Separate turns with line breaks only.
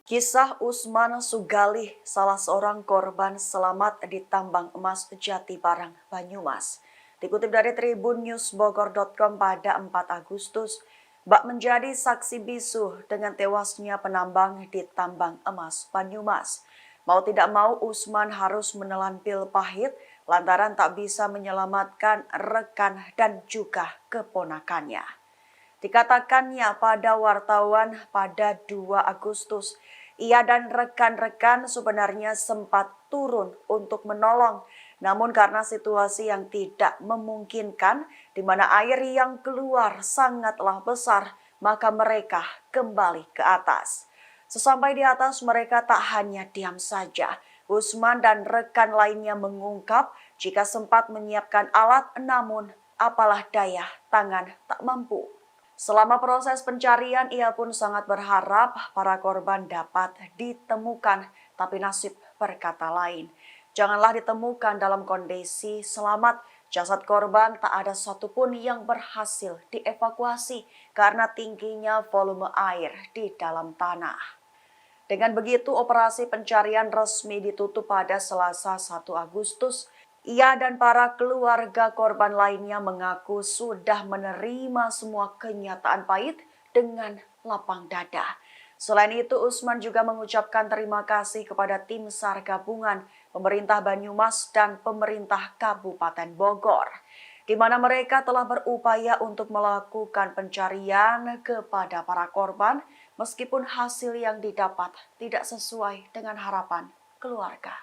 Kisah Usman Sugalih, salah seorang korban selamat di tambang emas Jatibarang, Banyumas. Dikutip dari tribunnews.bogor.com pada 4 Agustus, bak menjadi saksi bisu dengan tewasnya penambang di tambang emas Banyumas. Mau tidak mau Usman harus menelan pil pahit lantaran tak bisa menyelamatkan rekan dan juga keponakannya. Dikatakannya pada wartawan pada 2 Agustus, ia dan rekan-rekan sebenarnya sempat turun untuk menolong. Namun karena situasi yang tidak memungkinkan, di mana air yang keluar sangatlah besar, maka mereka kembali ke atas. Sesampai di atas mereka tak hanya diam saja. Usman dan rekan lainnya mengungkap jika sempat menyiapkan alat namun apalah daya tangan tak mampu. Selama proses pencarian, ia pun sangat berharap para korban dapat ditemukan, tapi nasib berkata lain. Janganlah ditemukan dalam kondisi selamat, jasad korban tak ada satupun yang berhasil dievakuasi karena tingginya volume air di dalam tanah. Dengan begitu, operasi pencarian resmi ditutup pada Selasa 1 Agustus. Ia dan para keluarga korban lainnya mengaku sudah menerima semua kenyataan pahit dengan lapang dada. Selain itu, Usman juga mengucapkan terima kasih kepada tim SAR gabungan, pemerintah Banyumas dan pemerintah Kabupaten Bogor, di mana mereka telah berupaya untuk melakukan pencarian kepada para korban, meskipun hasil yang didapat tidak sesuai dengan harapan keluarga.